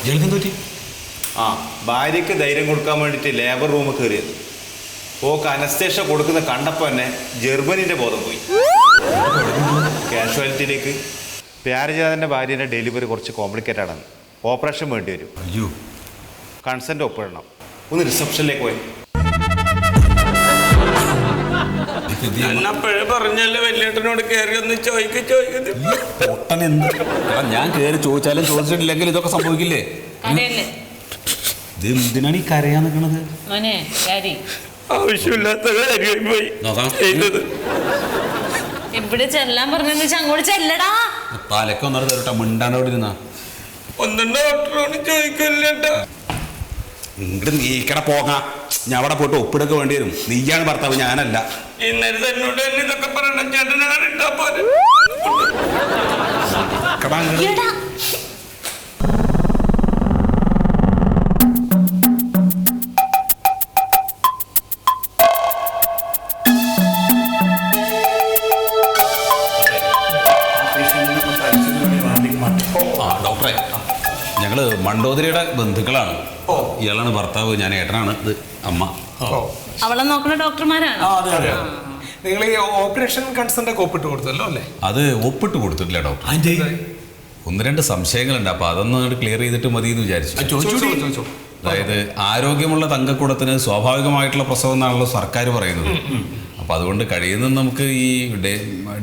ജയിലെന്തോറ്റി? ആ ഭാര്യയ്ക്ക് ധൈര്യം കൊടുക്കാൻ വേണ്ടിയിട്ട് ലേബർ റൂമിൽ കയറിയത്. ഓക്ക് അനസ്തേഷ്യ കൊടുക്കുന്ന കണ്ടപ്പോൾ തന്നെ ജർമ്മനിൻ്റെ ബോധം പോയി. കാഷ്വാലിറ്റിയിലേക്ക്. പ്യാരജാതൻ്റെ ഭാര്യയുടെ ഡെലിവറി കുറച്ച് കോംപ്ലിക്കേറ്റഡ് ആണ്. ഓപ്പറേഷൻ വേണ്ടി വരും. അയ്യോ. കൺസെൻറ്റ് ഒപ്പിടണം. ഒന്ന് റിസപ്ഷനിലേക്ക് പോയി. പറഞ്ഞല്ലേ വലിയേട്ടനോട് കയറി ഒന്ന് ചോദിക്കുന്നത്. ഞാൻ കയറി ചോദിച്ചാലും ചോദിച്ചിട്ടില്ലെങ്കിൽ ഇതൊക്കെ സംഭവിക്കില്ലേ? ഇത് എന്തിനാണ് ഈ കരയാൻ നിൽക്കണത്? ആവശ്യമില്ലാത്ത കാര്യമായി പോയി ചെയ്തത്. ഇവിടെ ചെല്ലാൻ പറഞ്ഞു അങ്ങോട്ട് ചെല്ലടാ. തലക്ക് ഒന്നര തരട്ടെ, മിണ്ടാണ്ടോട് ഇരുന്നാ. ഒന്നും ഡോക്ടറോട് ചോദിക്കില്ലേട്ടാ. ഇങ്ങോട്ട് നീക്കട പോകാം. ഞാൻ അവിടെ പോയിട്ട് ഒപ്പിടൊക്കെ വേണ്ടി വരും. നീയാണ് ഭർത്താവ്, ഞാനല്ല. ഇന്നലെ എന്നോട് തന്നെ ഇതൊക്കെ പറയണം. ചേട്ടനാണ് ഇട്ടാ പോലെ. ഡോക്ടറെ, ഞങ്ങള് മണ്ടോദരിയുടെ ബന്ധുക്കളാണ്. ഇയാളാണ് ഭർത്താവ്, ഞാൻ ഏട്ടനാണ്. ഇത് അമ്മ. അവളെ നോക്കുന്ന ഡോക്ടർമാരാണ്. നിങ്ങൾ ഈ ഓപ്പറേഷൻ കൺസെന്റ് ഒക്കെ ഒപ്പിട്ട് കൊടുത്തല്ലോ അല്ലേ? അത് ഒപ്പിട്ട് കൊടുത്തിട്ടില്ല ഡോക്ടർ. ഒന്ന് രണ്ട് സംശയങ്ങളുണ്ട്. അപ്പൊ അതൊന്ന് ക്ലിയർ ചെയ്തിട്ട് മതി എന്ന് വിചാരിച്ചു. അതായത് ആരോഗ്യമുള്ള തങ്കക്കുടത്തിന് സ്വാഭാവികമായിട്ടുള്ള പ്രസവം എന്നാണല്ലോ സർക്കാർ പറയുന്നത്. അപ്പൊ അതുകൊണ്ട് കഴിയുന്നത് നമുക്ക് ഈ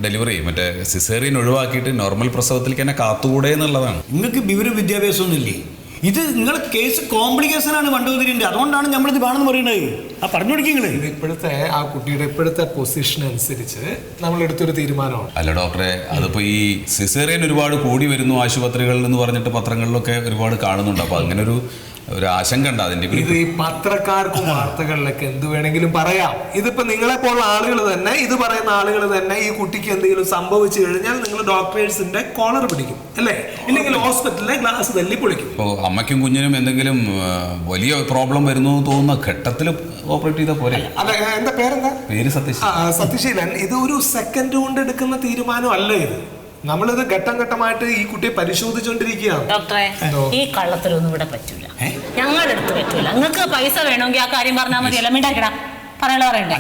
ഡെലിവറി മറ്റേ സിസേറിയൻ ഒഴിവാക്കിയിട്ട് നോർമൽ പ്രസവത്തിലേക്ക് തന്നെ കാത്തുകൂടെ എന്നുള്ളതാണ്. നിങ്ങൾക്ക് വിവരം വിദ്യാഭ്യാസം ഒന്നുമില്ലേ? ഇത് നിങ്ങളെ കേസ് കോംപ്ലിക്കേഷൻ ആണ് കണ്ടുവന്നിട്ടുണ്ട്. അതുകൊണ്ടാണ് നമ്മളിത് വേണമെന്ന് പറയുന്നത്. ആ പറഞ്ഞു കൊടുക്കുന്നത് ഇത് ഇപ്പോഴത്തെ ആ കുട്ടിയുടെ ഇപ്പോഴത്തെ പൊസിഷൻ അനുസരിച്ച് നമ്മൾ എടുത്തൊരു തീരുമാനമാണ്. അല്ല ഡോക്ടറെ, അതിപ്പോ ഈ സിസേറിയൻ ഒരുപാട് കൂടി വരുന്നു ആശുപത്രികളിൽ എന്ന് പറഞ്ഞിട്ട് പത്രങ്ങളിലൊക്കെ ഒരുപാട് കാണുന്നുണ്ട്. അപ്പൊ അങ്ങനെ ഒരു ആശങ്ക ഉണ്ട് അതിന്റെ. ഇത് ഈ പത്രക്കാർക്കും വാർത്തകളിലൊക്കെ എന്ത് വേണമെങ്കിലും പറയാം. ഇതിപ്പോ നിങ്ങളെ പോലുള്ള ആളുകൾ തന്നെ, ഇത് പറയുന്ന ആളുകൾ തന്നെ ഈ കുട്ടിക്ക് എന്തെങ്കിലും സംഭവിച്ചു കഴിഞ്ഞാൽ നിങ്ങൾ ഡോക്ടേഴ്സിന്റെ കോളർ പിടിക്കും അല്ലേ? ഇല്ലെങ്കിൽ ഹോസ്പിറ്റലിലെ ഗ്ലാസ് തല്ലി പൊളിക്കും. ഇപ്പോ അമ്മയ്ക്കും കുഞ്ഞിനും എന്തെങ്കിലും വലിയ പ്രോബ്ലം വരുന്നു തോന്നുന്ന ഘട്ടത്തിൽ ഓപ്പറേറ്റ് ചെയ്താൽ പോരെ? അല്ല, എന്താ പേരെന്താ? പേര് സത്യശീലൻ. ഇത് ഒരു സെക്കൻഡ് കൊണ്ട് എടുക്കുന്ന തീരുമാനം അല്ല. ഇത് നമ്മളിത് ഘട്ടം ഘട്ടമായിട്ട് ഈ കുട്ടിയെ പരിശോധിച്ചുകൊണ്ടിരിക്കുകയാണ്. ഡോക്ടറെ, ഈ കള്ളത്തിലൊന്നും ഇവിടെ പറ്റൂല. ഞങ്ങളുടെ അടുത്ത് പറ്റൂല. നിങ്ങൾക്ക് പൈസ വേണമെങ്കിൽ ആ കാര്യം പറഞ്ഞാൽ മതി. അല്ല മിണ്ടാക്കടാ, പറയണ്ടേ?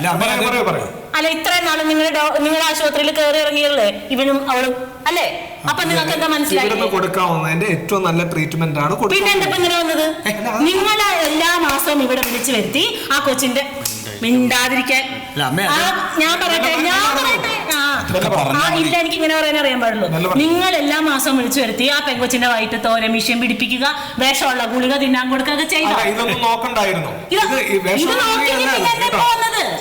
അല്ല, ഇത്രയും നാളും നിങ്ങളുടെ ആശുപത്രിയിൽ കയറി ഇറങ്ങിയല്ലേ ഇവനും അവളും അല്ലേ? അപ്പൊ നിങ്ങൾക്ക് എന്താ മനസ്സിലായി? കൊടുക്കാവുന്നതിന്റെ ഏറ്റവും നല്ല ട്രീറ്റ്മെന്റ് ആണ്. പിന്നെ എന്താ ഇങ്ങനെ വന്നത്? നിങ്ങളെ എല്ലാ മാസവും ഇവിടെ വിളിച്ചു വരുത്തി ആ കൊച്ചിന്റെ മിണ്ടാതിരിക്കാൻ. ഞാൻ പറയട്ടെ ഇല്ല, എനിക്ക് ഇങ്ങനെ പറയാൻ അറിയാൻ പാടുള്ളൂ. നിങ്ങൾ എല്ലാ മാസവും വിളിച്ചു വരുത്തി ആ പെങ്കൊച്ചിന്റെ വയറ്റ് തോര മിഷ്യൻ പിടിപ്പിക്കുക, വിഷമുള്ള ഗുളിക തിന്നാൻ കൊടുക്കുക ചെയ്ത. ഇതൊന്നും നോക്കണ്ടായിരുന്നു.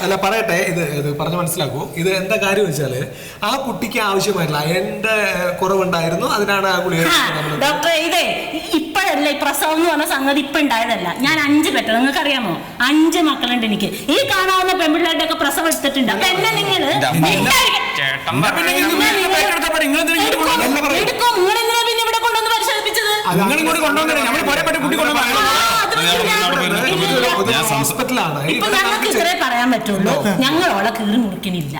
അല്ല, പറയട്ടെ, ഇത് പറഞ്ഞ് മനസ്സിലാക്കൂ. ഇത് എന്താ കാര്യം വെച്ചാല് ആ കുട്ടിക്ക് ആവശ്യമായിട്ടില്ല, എന്റെ കുറവുണ്ടായിരുന്നു, അതിനാണ് ആ ഗുളിക. ഡോക്ടറെ, ഇതേ ഇപ്പോഴല്ല ഈ പ്രസവം എന്ന് പറഞ്ഞ സംഗതി ഇപ്പൊ ഉണ്ടായതല്ല. ഞാൻ 5 പെട്ട, നിങ്ങൾക്ക് അറിയാമോ? 5 മക്കളുണ്ട് എനിക്ക്. ഈ കാണാവുന്ന പെൺപിള്ളേരുടെ ഒക്കെ പ്രസവം എടുത്തിട്ടുണ്ട്. അപ്പൊ എന്നെ നിങ്ങൾ പറയാൻ പറ്റുള്ളൂ. ഞങ്ങളോളെ കീറി മുറിക്കണില്ല.